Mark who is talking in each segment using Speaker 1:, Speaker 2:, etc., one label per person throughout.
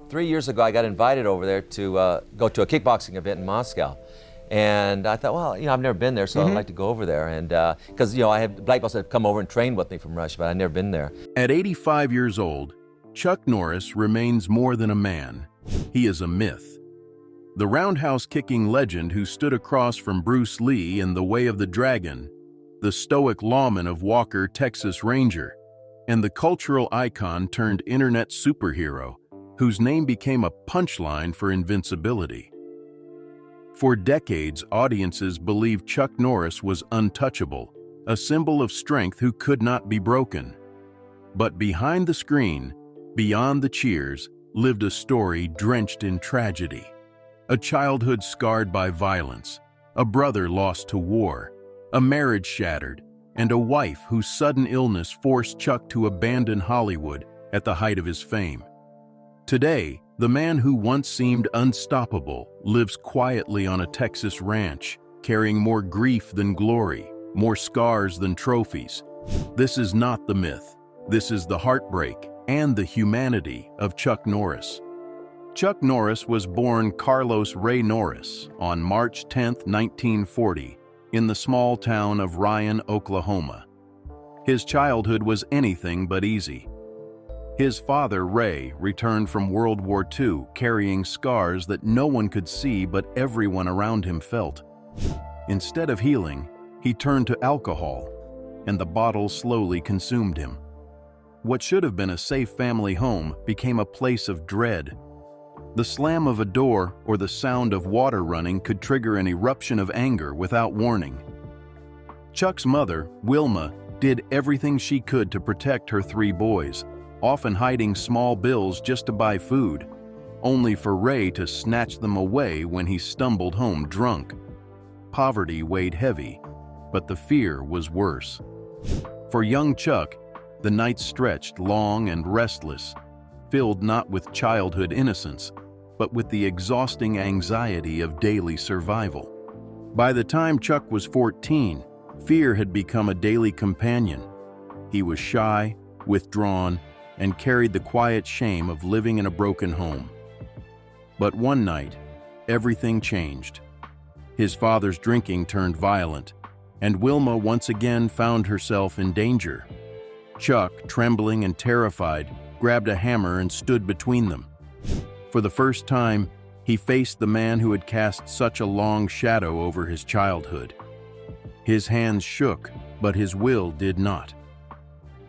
Speaker 1: 3 years ago, I got invited over there to go to a kickboxing event in Moscow. And I thought, well, I've never been there, so I'd like to go over there. And because, I had black belts that have come over and trained with me from Russia, but I'd never been there.
Speaker 2: At 85 years old, Chuck Norris remains more than a man. He is a myth. The roundhouse-kicking legend who stood across from Bruce Lee in The Way of the Dragon, the stoic lawman of Walker, Texas Ranger, and the cultural icon turned internet superhero, whose name became a punchline for invincibility. For decades, audiences believed Chuck Norris was untouchable, a symbol of strength who could not be broken. But behind the screen, beyond the cheers, lived a story drenched in tragedy. A childhood scarred by violence, a brother lost to war, a marriage shattered, and a wife whose sudden illness forced Chuck to abandon Hollywood at the height of his fame. Today, the man who once seemed unstoppable lives quietly on a Texas ranch, carrying more grief than glory, more scars than trophies. This is not the myth. This is the heartbreak and the humanity of Chuck Norris. Chuck Norris was born Carlos Ray Norris on March 10, 1940, in the small town of Ryan, Oklahoma. His childhood was anything but easy. His father, Ray, returned from World War II carrying scars that no one could see but everyone around him felt. Instead of healing, he turned to alcohol, and the bottle slowly consumed him. What should have been a safe family home became a place of dread. The slam of a door or the sound of water running could trigger an eruption of anger without warning. Chuck's mother, Wilma, did everything she could to protect her 3 boys, often hiding small bills just to buy food, only for Ray to snatch them away when he stumbled home drunk. Poverty weighed heavy, but the fear was worse. For young Chuck, the nights stretched long and restless, filled not with childhood innocence, but with the exhausting anxiety of daily survival. By the time Chuck was 14, fear had become a daily companion. He was shy, withdrawn, and carried the quiet shame of living in a broken home. But one night, everything changed. His father's drinking turned violent, and Wilma once again found herself in danger. Chuck, trembling and terrified, grabbed a hammer and stood between them. For the first time, he faced the man who had cast such a long shadow over his childhood. His hands shook, but his will did not.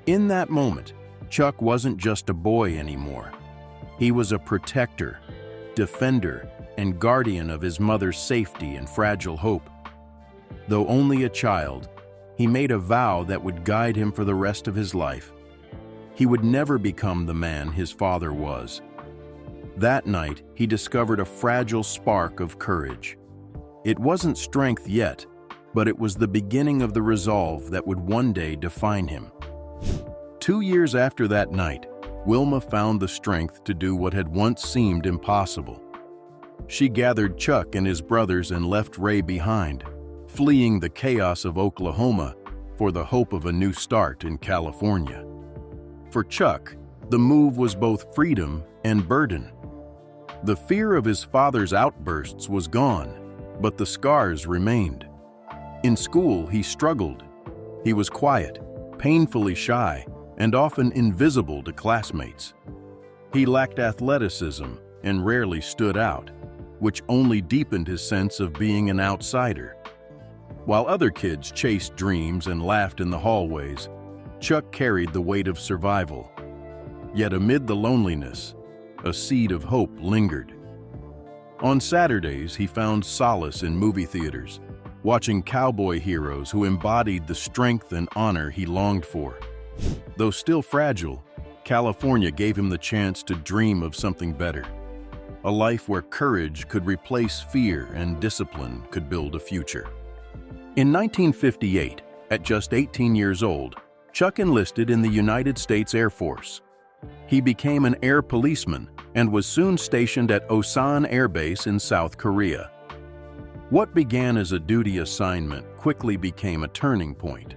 Speaker 2: In that moment, Chuck wasn't just a boy anymore. He was a protector, defender, and guardian of his mother's safety and fragile hope. Though only a child, he made a vow that would guide him for the rest of his life. He would never become the man his father was. That night, he discovered a fragile spark of courage. It wasn't strength yet, but it was the beginning of the resolve that would one day define him. 2 years after that night, Wilma found the strength to do what had once seemed impossible. She gathered Chuck and his brothers and left Ray behind, fleeing the chaos of Oklahoma for the hope of a new start in California. For Chuck, the move was both freedom and burden. The fear of his father's outbursts was gone, but the scars remained. In school, he struggled. He was quiet, painfully shy, and often invisible to classmates. He lacked athleticism and rarely stood out, which only deepened his sense of being an outsider. While other kids chased dreams and laughed in the hallways, Chuck carried the weight of survival. Yet amid the loneliness, a seed of hope lingered. On Saturdays, he found solace in movie theaters, watching cowboy heroes who embodied the strength and honor he longed for. Though still fragile, California gave him the chance to dream of something better. A life where courage could replace fear and discipline could build a future. In 1958, at just 18 years old, Chuck enlisted in the United States Air Force. He became an air policeman and was soon stationed at Osan Air Base in South Korea. What began as a duty assignment quickly became a turning point.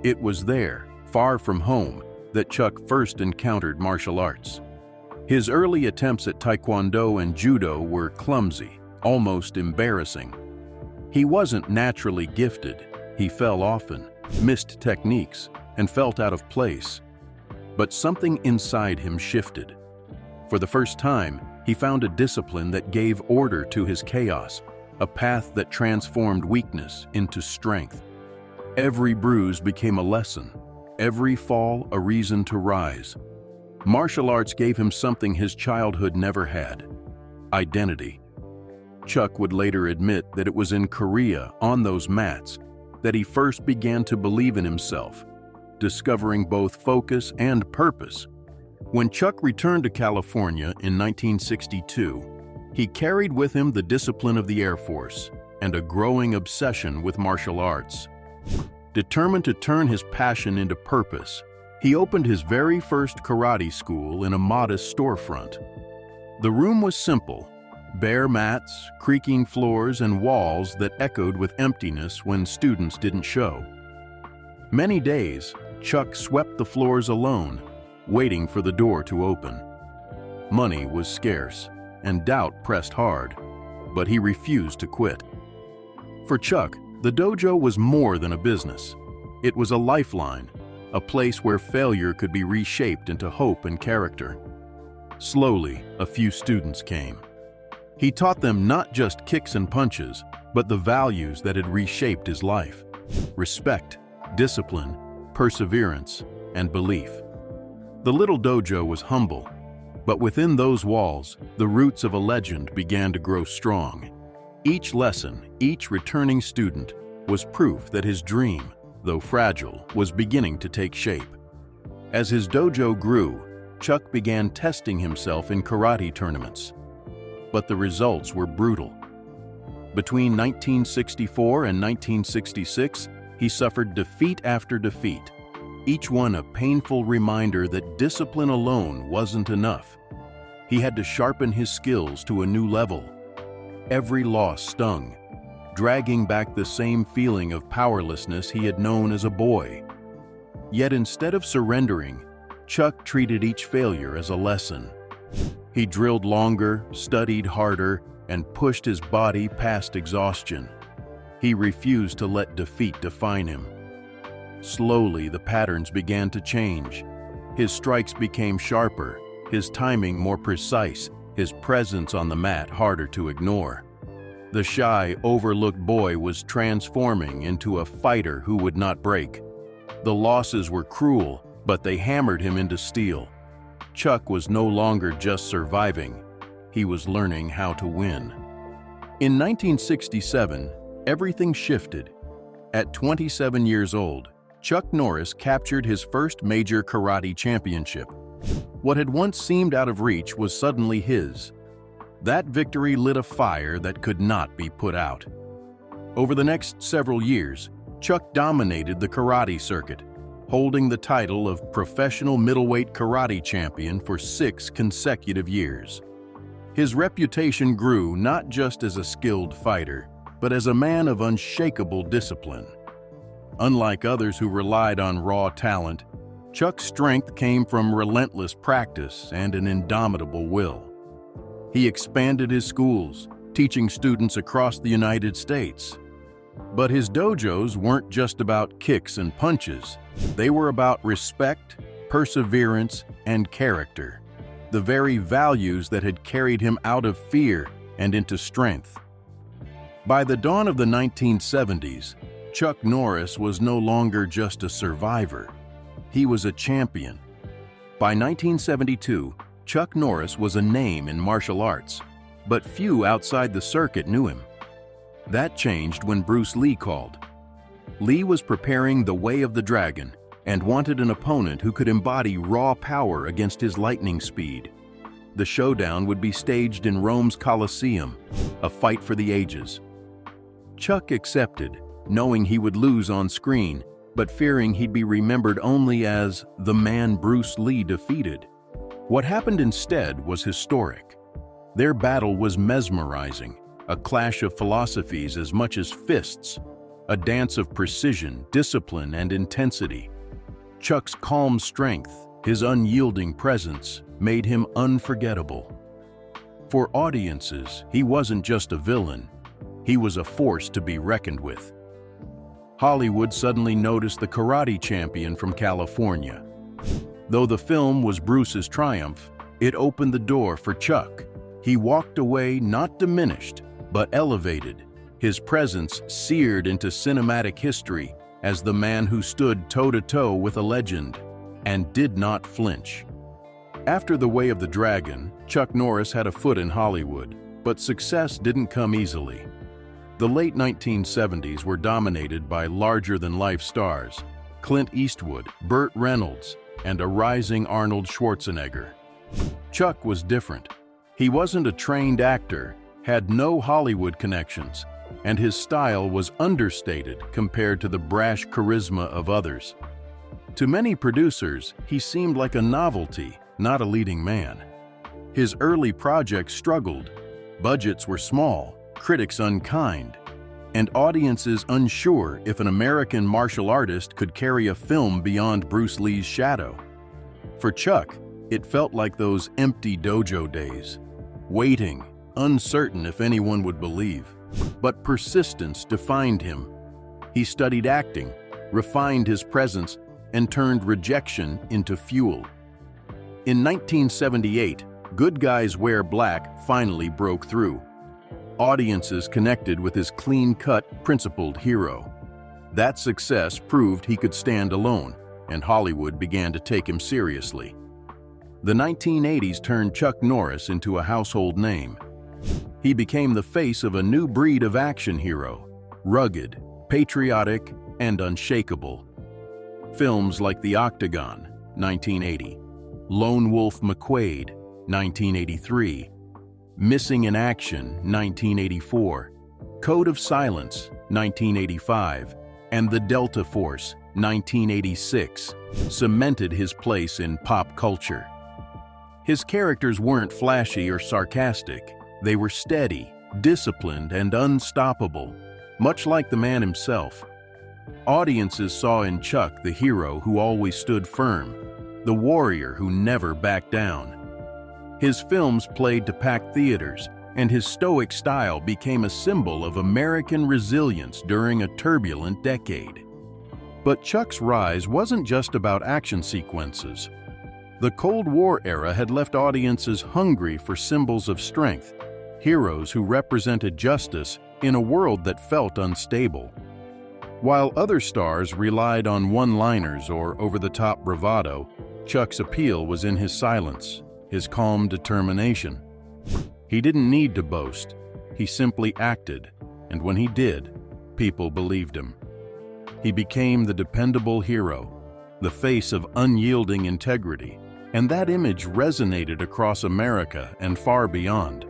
Speaker 2: It was there, far from home, that Chuck first encountered martial arts. His early attempts at Taekwondo and Judo were clumsy, almost embarrassing. He wasn't naturally gifted. He fell often, missed techniques, and felt out of place. But something inside him shifted. For the first time, he found a discipline that gave order to his chaos, a path that transformed weakness into strength. Every bruise became a lesson, every fall a reason to rise. Martial arts gave him something his childhood never had: identity. Chuck would later admit that it was in Korea, on those mats, that he first began to believe in himself, discovering both focus and purpose. When Chuck returned to California in 1962, he carried with him the discipline of the Air Force and a growing obsession with martial arts. Determined to turn his passion into purpose, he opened his very first karate school in a modest storefront. The room was simple: bare mats, creaking floors, and walls that echoed with emptiness when students didn't show. Many days, Chuck swept the floors alone, waiting for the door to open. Money was scarce, and doubt pressed hard, but he refused to quit. For Chuck, the dojo was more than a business. It was a lifeline, a place where failure could be reshaped into hope and character. Slowly, a few students came. He taught them not just kicks and punches, but the values that had reshaped his life: respect, discipline, perseverance, and belief. The little dojo was humble, but within those walls, the roots of a legend began to grow strong. Each lesson, each returning student, was proof that his dream, though fragile, was beginning to take shape. As his dojo grew, Chuck began testing himself in karate tournaments. But the results were brutal. Between 1964 and 1966, he suffered defeat after defeat, each one a painful reminder that discipline alone wasn't enough. He had to sharpen his skills to a new level. Every loss stung, dragging back the same feeling of powerlessness he had known as a boy. Yet instead of surrendering, Chuck treated each failure as a lesson. He drilled longer, studied harder, and pushed his body past exhaustion. He refused to let defeat define him. Slowly, the patterns began to change. His strikes became sharper, his timing more precise, his presence on the mat harder to ignore. The shy, overlooked boy was transforming into a fighter who would not break. The losses were cruel, but they hammered him into steel. Chuck was no longer just surviving. He was learning how to win. In 1967, everything shifted. At 27 years old, Chuck Norris captured his first major karate championship. What had once seemed out of reach was suddenly his. That victory lit a fire that could not be put out. Over the next several years, Chuck dominated the karate circuit, holding the title of professional middleweight karate champion for 6 consecutive years. His reputation grew not just as a skilled fighter, but as a man of unshakable discipline. Unlike others who relied on raw talent, Chuck's strength came from relentless practice and an indomitable will. He expanded his schools, teaching students across the United States. But his dojos weren't just about kicks and punches. They were about respect, perseverance, and character, the very values that had carried him out of fear and into strength. By the dawn of the 1970s, Chuck Norris was no longer just a survivor. He was a champion. By 1972, Chuck Norris was a name in martial arts, but few outside the circuit knew him. That changed when Bruce Lee called. Lee was preparing the Way of the Dragon and wanted an opponent who could embody raw power against his lightning speed. The showdown would be staged in Rome's Colosseum, a fight for the ages. Chuck accepted, knowing he would lose on screen, but fearing he'd be remembered only as the man Bruce Lee defeated. What happened instead was historic. Their battle was mesmerizing, a clash of philosophies as much as fists, a dance of precision, discipline, and intensity. Chuck's calm strength, His unyielding presence made him unforgettable. For audiences, he wasn't just a villain, he was a force to be reckoned with. Hollywood suddenly noticed the karate champion from California. Though the film was Bruce's triumph, it opened the door for Chuck. He walked away not diminished, but elevated, his presence seared into cinematic history as the man who stood toe-to-toe with a legend and did not flinch. After The Way of the Dragon, Chuck Norris had a foot in Hollywood, but success didn't come easily. The late 1970s were dominated by larger-than-life stars, Clint Eastwood, Burt Reynolds, and a rising Arnold Schwarzenegger. Chuck was different. He wasn't a trained actor, had no Hollywood connections, and his style was understated compared to the brash charisma of others. To many producers, he seemed like a novelty, not a leading man. His early projects struggled. Budgets were small, critics unkind, and audiences unsure if an American martial artist could carry a film beyond Bruce Lee's shadow. For Chuck, it felt like those empty dojo days, waiting, uncertain if anyone would believe. But persistence defined him. He studied acting, refined his presence, and turned rejection into fuel. In 1978, Good Guys Wear Black finally broke through. Audiences connected with his clean-cut, principled hero. That success proved he could stand alone, and Hollywood began to take him seriously. The 1980s turned Chuck Norris into a household name. He became the face of a new breed of action hero, rugged, patriotic, and unshakable. Films like The Octagon, 1980, Lone Wolf McQuade, 1983, Missing in Action, 1984, Code of Silence, 1985, and The Delta Force, 1986, cemented his place in pop culture. His characters weren't flashy or sarcastic. They were steady, disciplined, and unstoppable, much like the man himself. Audiences saw in Chuck the hero who always stood firm, the warrior who never backed down. His films played to packed theaters, and his stoic style became a symbol of American resilience during a turbulent decade. But Chuck's rise wasn't just about action sequences. The Cold War era had left audiences hungry for symbols of strength, heroes who represented justice in a world that felt unstable. While other stars relied on one-liners or over-the-top bravado, Chuck's appeal was in his silence, his calm determination. He didn't need to boast. He simply acted, and when he did, people believed him. He became the dependable hero, the face of unyielding integrity, and that image resonated across America and far beyond.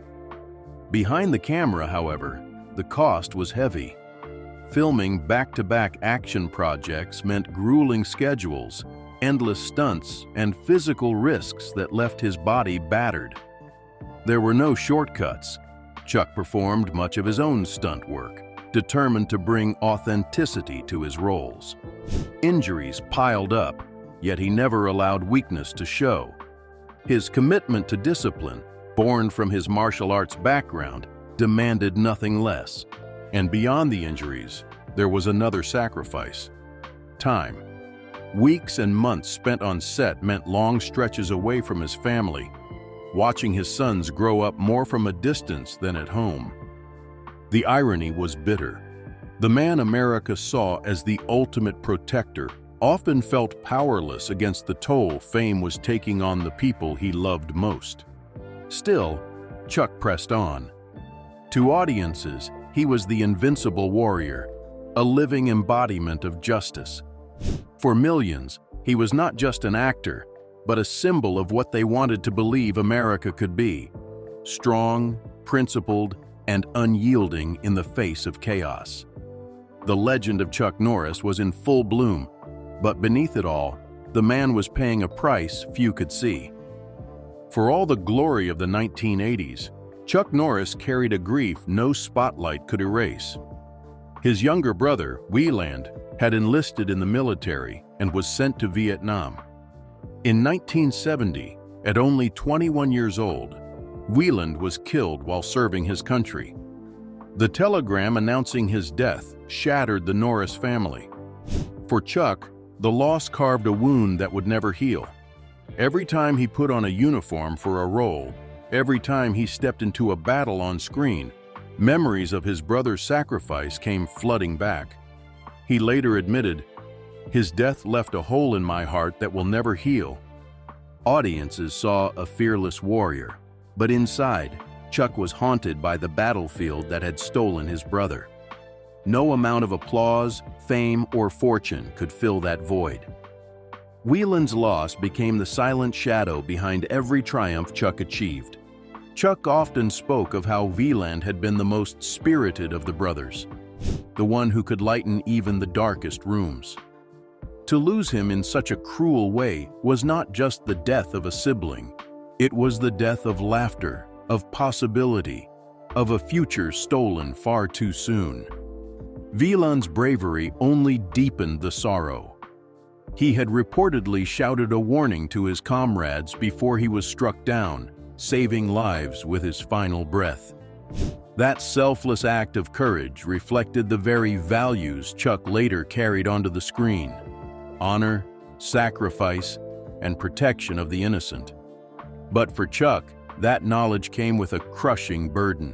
Speaker 2: Behind the camera, however, the cost was heavy. Filming back-to-back action projects meant grueling schedules, endless stunts, and physical risks that left his body battered. There were no shortcuts. Chuck performed much of his own stunt work, determined to bring authenticity to his roles. Injuries piled up, yet he never allowed weakness to show. His commitment to discipline, born from his martial arts background, demanded nothing less. And beyond the injuries, there was another sacrifice: time. Weeks and months spent on set meant long stretches away from his family, watching his sons grow up more from a distance than at home. The irony was bitter. The man America saw as the ultimate protector often felt powerless against the toll fame was taking on the people he loved most. Still, Chuck pressed on. To audiences, he was the invincible warrior, a living embodiment of justice. For millions, he was not just an actor, but a symbol of what they wanted to believe America could be: strong, principled, and unyielding in the face of chaos. The legend of Chuck Norris was in full bloom, but beneath it all, the man was paying a price few could see. For all the glory of the 1980s, Chuck Norris carried a grief no spotlight could erase. His younger brother, Wieland, had enlisted in the military and was sent to Vietnam. In 1970, at only 21 years old, Wieland was killed while serving his country. The telegram announcing his death shattered the Norris family. For Chuck, the loss carved a wound that would never heal. Every time he put on a uniform for a role, every time he stepped into a battle on screen, memories of his brother's sacrifice came flooding back. He later admitted, "His death left a hole in my heart that will never heal." Audiences saw a fearless warrior, but inside, Chuck was haunted by the battlefield that had stolen his brother. No amount of applause, fame, or fortune could fill that void. Wieland's loss became the silent shadow behind every triumph Chuck achieved. Chuck often spoke of how Wieland had been the most spirited of the brothers, the one who could lighten even the darkest rooms. To lose him in such a cruel way was not just the death of a sibling, it was the death of laughter, of possibility, of a future stolen far too soon. Wieland's bravery only deepened the sorrow. He had reportedly shouted a warning to his comrades before he was struck down, saving lives with his final breath. That selfless act of courage reflected the very values Chuck later carried onto the screen: honor, sacrifice, and protection of the innocent. But for Chuck, that knowledge came with a crushing burden.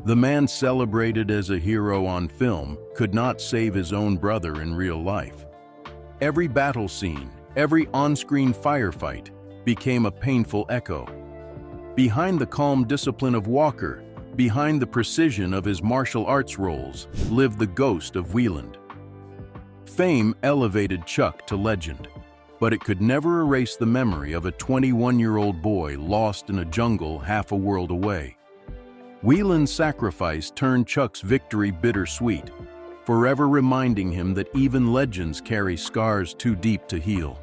Speaker 2: The man celebrated as a hero on film could not save his own brother in real life. Every battle scene, every on-screen firefight became a painful echo. Behind the calm discipline of Walker, behind the precision of his martial arts roles, lived the ghost of Wieland. Fame elevated Chuck to legend, but it could never erase the memory of a 21-year-old boy lost in a jungle half a world away. Wieland's sacrifice turned Chuck's victory bittersweet, forever reminding him that even legends carry scars too deep to heal.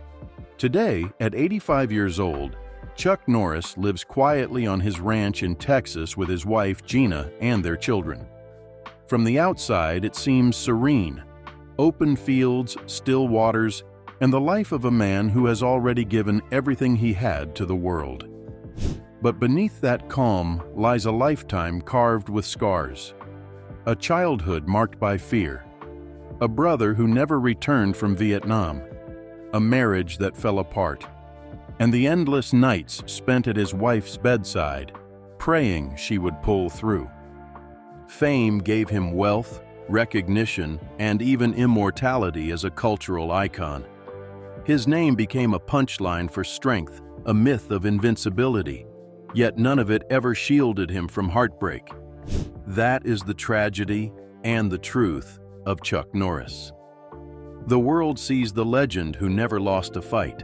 Speaker 2: Today, at 85 years old, Chuck Norris lives quietly on his ranch in Texas with his wife, Gina, and their children. From the outside, it seems serene: open fields, still waters, and the life of a man who has already given everything he had to the world. But beneath that calm lies a lifetime carved with scars. A childhood marked by fear. A brother who never returned from Vietnam. A marriage that fell apart. And the endless nights spent at his wife's bedside, praying she would pull through. Fame gave him wealth, recognition, and even immortality as a cultural icon. His name became a punchline for strength, a myth of invincibility, yet none of it ever shielded him from heartbreak. That is the tragedy and the truth of Chuck Norris. The world sees the legend who never lost a fight,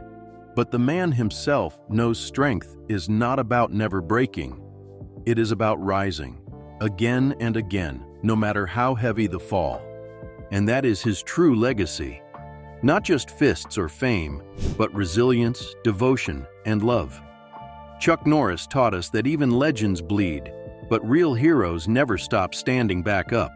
Speaker 2: but the man himself knows strength is not about never breaking. It is about rising, again and again, no matter how heavy the fall. And that is his true legacy. Not just fists or fame, but resilience, devotion, and love. Chuck Norris taught us that even legends bleed, but real heroes never stop standing back up.